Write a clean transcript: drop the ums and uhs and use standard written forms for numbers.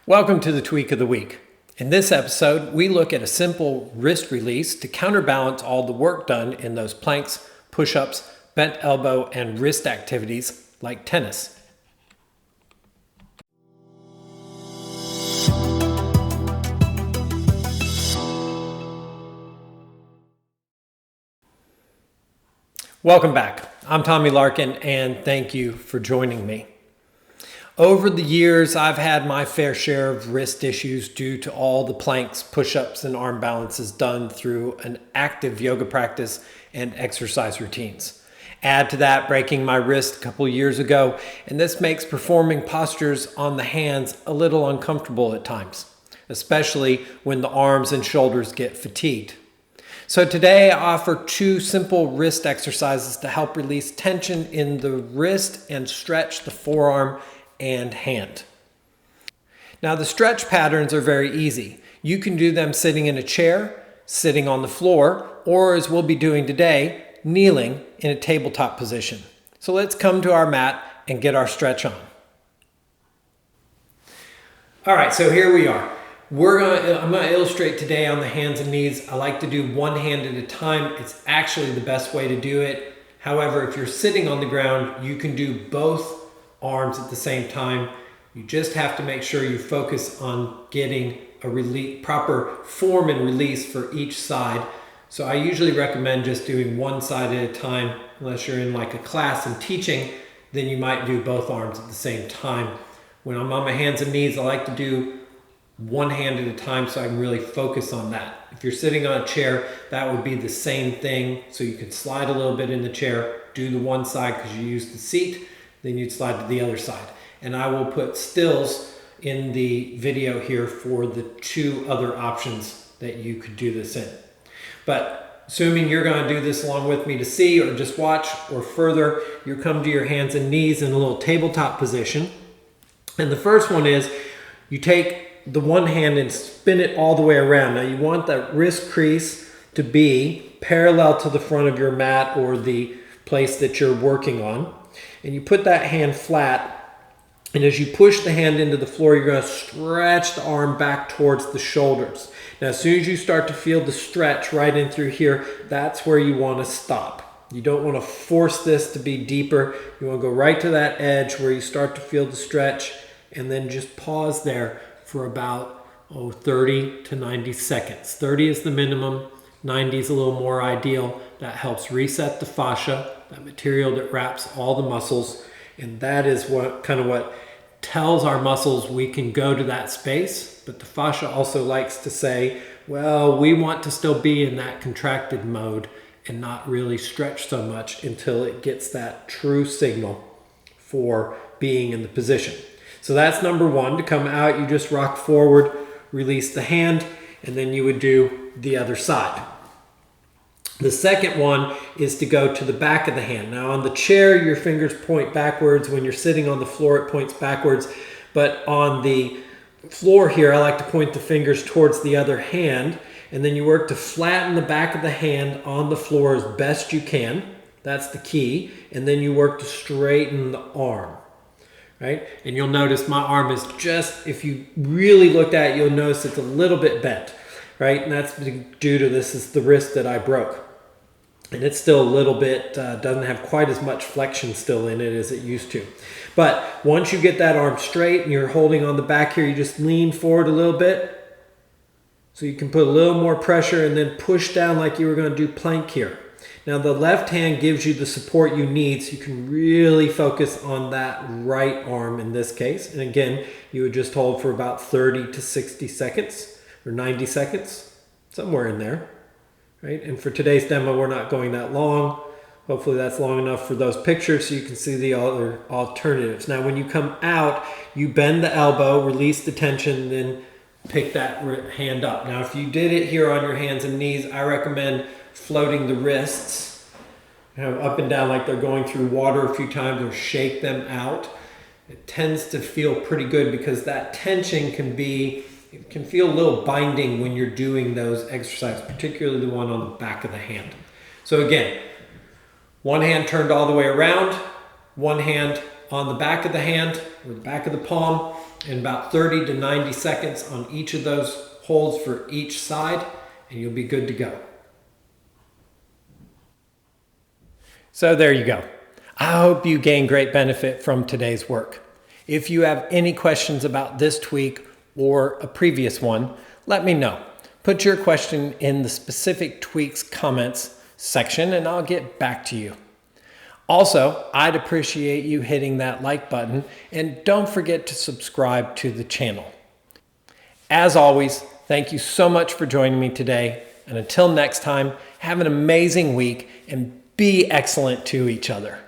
Welcome to the Tweak of the Week. In this episode, we look at a simple wrist release to counterbalance all the work done in those planks, push-ups, bent elbow, and wrist activities like tennis. Welcome back. I'm Tommy Larkin, and thank you for joining me. Over the years, I've had my fair share of wrist issues due to all the planks, push-ups, and arm balances done through an active yoga practice and exercise routines. Add to that breaking my wrist a couple years ago, and this makes performing postures on the hands a little uncomfortable at times, especially when the arms and shoulders get fatigued. So today I offer two simple wrist exercises to help release tension in the wrist and stretch the forearm and hand. Now the stretch patterns are very easy. You can do them sitting in a chair, sitting on the floor, or as we'll be doing today, kneeling in a tabletop position. So let's come to our mat and get our stretch on. All right, so here we are. I'm going to illustrate today on the hands and knees. I like to do one hand at a time. It's actually the best way to do it. However, if you're sitting on the ground, you can do both arms at the same time. You just have to make sure you focus on getting a proper form and release for each side. So I usually recommend just doing one side at a time. Unless you're in like a class and teaching, then you might do both arms at the same time. When I'm on my hands and knees, I like to do one hand at a time so I can really focus on that. If you're sitting on a chair, that would be the same thing. So you could slide a little bit in the chair, do the one side because you use the seat, then you'd slide to the other side. And I will put stills in the video here for the two other options that you could do this in. But assuming you're going to do this along with me to see or just watch or further, you come to your hands and knees in a little tabletop position. And the first one is you take the one hand and spin it all the way around. Now you want that wrist crease to be parallel to the front of your mat or the place that you're working on. And you put that hand flat, and as you push the hand into the floor, you're going to stretch the arm back towards the shoulders. Now as soon as you start to feel the stretch right in through here, that's where you want to stop. You don't want to force this to be deeper. You want to go right to that edge where you start to feel the stretch, and then just pause there for about 30 to 90 seconds. 30 is the minimum, 90 is a little more ideal. That helps reset the fascia, that material that wraps all the muscles, and that is what tells our muscles we can go to that space. But the fascia also likes to say, well, we want to still be in that contracted mode and not really stretch so much until it gets that true signal for being in the position. So that's number one. To come out, you just rock forward, release the hand, and then you would do the other side. The second one is to go to the back of the hand. Now on the chair, your fingers point backwards. When you're sitting on the floor, it points backwards. But on the floor here, I like to point the fingers towards the other hand. And then you work to flatten the back of the hand on the floor as best you can. That's the key. And then you work to straighten the arm. Right? And you'll notice my arm is just, if you really looked at it, you'll notice it's a little bit bent, right? And that's due to this is the wrist that I broke. And it's still a little bit, doesn't have quite as much flexion still in it as it used to. But once you get that arm straight and you're holding on the back here, you just lean forward a little bit so you can put a little more pressure and then push down like you were going to do plank here. Now the left hand gives you the support you need so you can really focus on that right arm in this case. And again, you would just hold for about 30 to 60 seconds or 90 seconds, somewhere in there, right? And for today's demo, we're not going that long. Hopefully that's long enough for those pictures so you can see the other alternatives. Now when you come out, you bend the elbow, release the tension, then pick that hand up. Now if you did it here on your hands and knees, I recommend floating the wrists up and down like they're going through water a few times, or shake them out. It tends to feel pretty good because that tension can feel a little binding when you're doing those exercises, particularly the one on the back of the hand. So again, one hand turned all the way around, one hand on the back of the hand or the back of the palm, in about 30 to 90 seconds on each of those holds for each side, and you'll be good to go. So there you go. I hope you gain great benefit from today's work. If you have any questions about this tweak or a previous one, let me know. Put your question in the specific tweaks comments section and I'll get back to you. Also, I'd appreciate you hitting that like button and don't forget to subscribe to the channel. As always, thank you so much for joining me today. And until next time, have an amazing week and be excellent to each other.